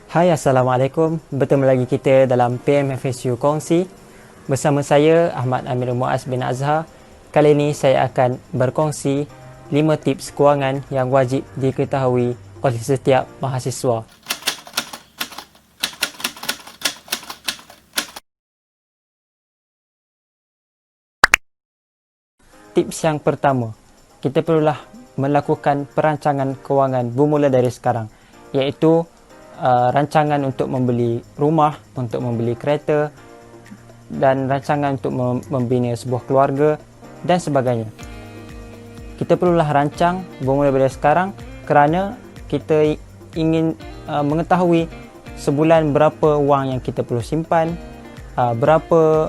Hai, Assalamualaikum. Bertemu lagi kita dalam PMFSU Kongsi. Bersama saya, Ahmad Amirul Muaz bin Azhar. Kali ini saya akan berkongsi 5 tips kewangan yang wajib diketahui oleh setiap mahasiswa. Tips yang pertama, kita perlulah melakukan perancangan kewangan bermula dari sekarang, iaitu rancangan untuk membeli rumah, untuk membeli kereta dan rancangan untuk membina sebuah keluarga dan sebagainya. Kita perlulah rancang bermula dari sekarang kerana kita ingin mengetahui sebulan berapa wang yang kita perlu simpan, berapa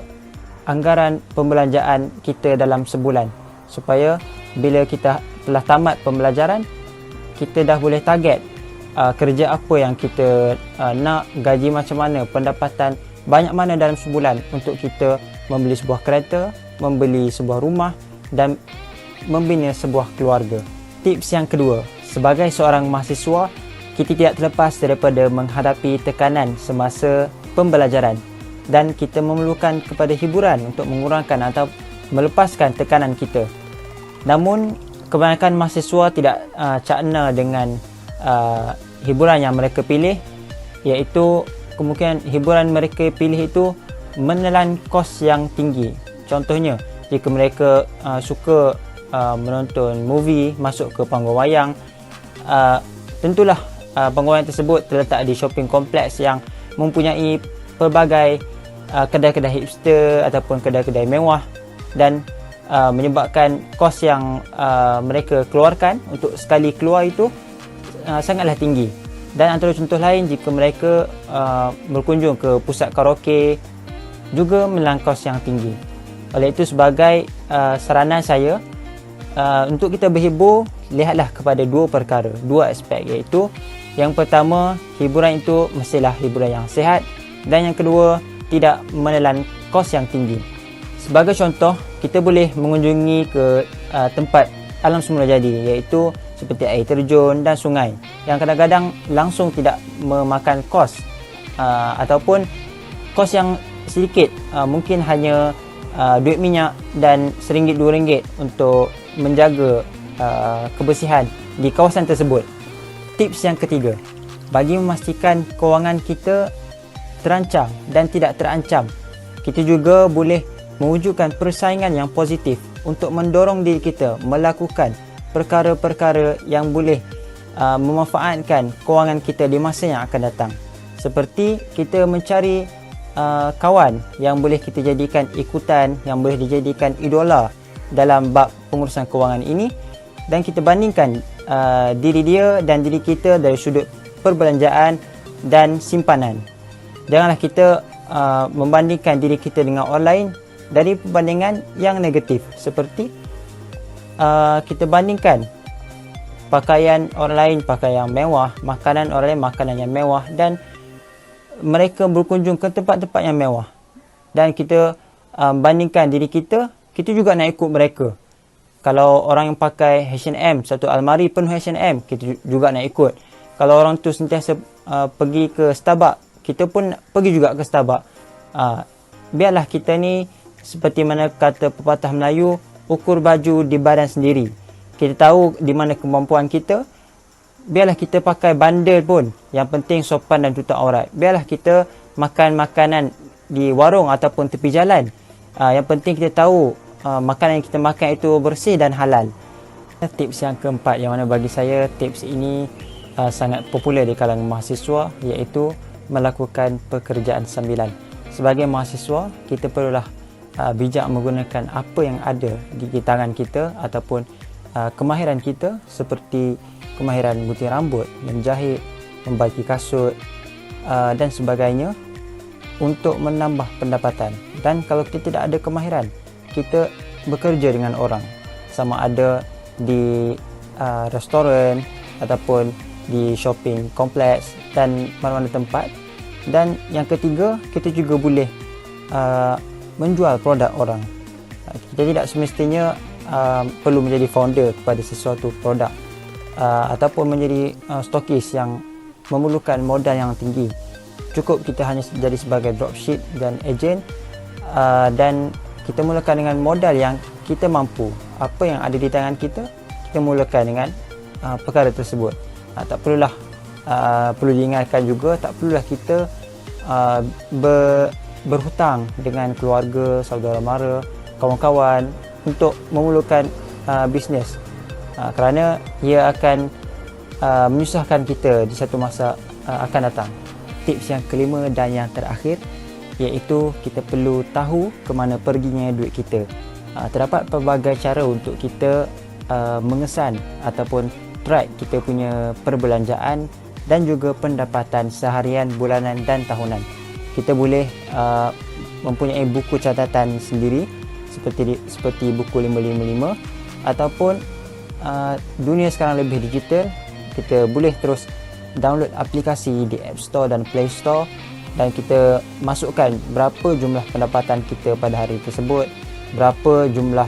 anggaran pembelanjaan kita dalam sebulan, supaya bila kita telah tamat pembelajaran, kita dah boleh target kerja apa yang kita nak, gaji macam mana, pendapatan banyak mana dalam sebulan untuk kita membeli sebuah kereta, membeli sebuah rumah dan membina sebuah keluarga. Tips yang kedua, sebagai seorang mahasiswa, kita tidak terlepas daripada menghadapi tekanan semasa pembelajaran dan kita memerlukan kepada hiburan untuk mengurangkan atau melepaskan tekanan kita. Namun kebanyakan mahasiswa tidak cakna dengan hiburan yang mereka pilih, iaitu kemungkinan hiburan mereka pilih itu menelan kos yang tinggi. Contohnya, jika mereka suka menonton movie, masuk ke panggung wayang, tentulah panggung wayang tersebut terletak di shopping kompleks yang mempunyai pelbagai kedai-kedai hipster ataupun kedai-kedai mewah dan menyebabkan kos yang mereka keluarkan untuk sekali keluar itu sangatlah tinggi. Dan antara contoh lain, jika mereka berkunjung ke pusat karaoke juga menelan kos yang tinggi. Oleh itu, sebagai saranan saya, untuk kita berhibur, lihatlah kepada dua perkara, dua aspek, iaitu yang pertama, hiburan itu mestilah hiburan yang sihat, dan yang kedua, tidak menelan kos yang tinggi. Sebagai contoh, kita boleh mengunjungi ke tempat alam semula jadi, iaitu seperti air terjun dan sungai yang kadang-kadang langsung tidak memakan kos ataupun kos yang sedikit, mungkin hanya duit minyak dan RM1 RM2 untuk menjaga kebersihan di kawasan tersebut. Tips yang ketiga, bagi memastikan kewangan kita terancang dan tidak terancam, kita juga boleh mewujudkan persaingan yang positif untuk mendorong diri kita melakukan perkara-perkara yang boleh memanfaatkan kewangan kita di masa yang akan datang. Seperti kita mencari kawan yang boleh kita jadikan ikutan, yang boleh dijadikan idola dalam bab pengurusan kewangan ini, dan kita bandingkan diri dia dan diri kita dari sudut perbelanjaan dan simpanan. Janganlah kita membandingkan diri kita dengan orang lain dari perbandingan yang negatif, seperti kita bandingkan pakaian orang lain pakaian yang mewah, makanan orang lain makanan yang mewah, dan mereka berkunjung ke tempat-tempat yang mewah, dan kita bandingkan diri kita, kita juga nak ikut mereka. Kalau orang yang pakai H&M, satu almari penuh H&M, kita juga nak ikut. Kalau orang tu sentiasa pergi ke Starbucks, kita pun pergi juga ke Starbucks. Biarlah kita ni, seperti mana kata pepatah Melayu, ukur baju di badan sendiri. Kita tahu di mana kemampuan kita. Biarlah kita pakai bandel pun, yang penting sopan dan tutup aurat. Biarlah kita makan makanan di warung ataupun tepi jalan, yang penting kita tahu makanan yang kita makan itu bersih dan halal. Tips yang keempat, yang mana bagi saya tips ini sangat popular di kalangan mahasiswa, iaitu melakukan pekerjaan sambilan. Sebagai mahasiswa, kita perlulah bijak menggunakan apa yang ada di tangan kita ataupun kemahiran kita, seperti kemahiran gunting rambut, menjahit, membaiki kasut dan sebagainya, untuk menambah pendapatan. Dan kalau kita tidak ada kemahiran, kita bekerja dengan orang, sama ada di restoran ataupun di shopping kompleks dan mana-mana tempat. Dan yang ketiga, kita juga boleh menjual produk orang. Kita tidak semestinya perlu menjadi founder kepada sesuatu produk ataupun menjadi stokis yang memerlukan modal yang tinggi. Cukup kita hanya jadi sebagai dropship dan agent, dan kita mulakan dengan modal yang kita mampu. Apa yang ada di tangan kita, kita mulakan dengan perkara tersebut. Tak perlulah perlu diingatkan juga, tak perlulah kita berhutang dengan keluarga, saudara mara, kawan-kawan untuk memulakan bisnes, kerana ia akan menyusahkan kita di satu masa akan datang. Tips yang kelima dan yang terakhir, iaitu kita perlu tahu ke mana perginya duit kita. Terdapat pelbagai cara untuk kita mengesan ataupun track kita punya perbelanjaan dan juga pendapatan seharian, bulanan dan tahunan. Kita boleh mempunyai buku catatan sendiri seperti buku 555, ataupun dunia sekarang lebih digital, kita boleh terus download aplikasi di App Store dan Play Store, dan kita masukkan berapa jumlah pendapatan kita pada hari tersebut, berapa jumlah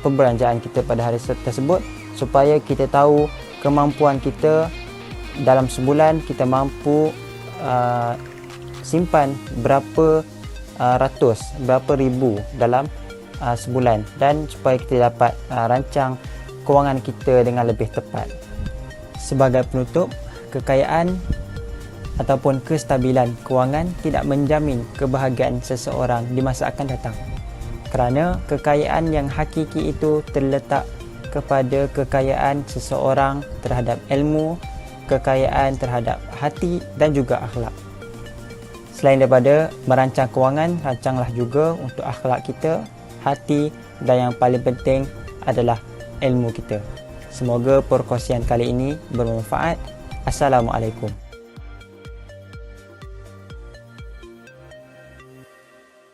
perbelanjaan kita pada hari tersebut, supaya kita tahu kemampuan kita dalam sebulan kita mampu simpan berapa berapa ribu dalam sebulan, dan supaya kita dapat rancang kewangan kita dengan lebih tepat. Sebagai penutup, kekayaan ataupun kestabilan kewangan tidak menjamin kebahagiaan seseorang di masa akan datang, kerana kekayaan yang hakiki itu terletak kepada kekayaan seseorang terhadap ilmu, kekayaan terhadap hati dan juga akhlak. Selain daripada merancang kewangan, rancanglah juga untuk akhlak kita, hati, dan yang paling penting adalah ilmu kita. Semoga perkongsian kali ini bermanfaat. Assalamualaikum.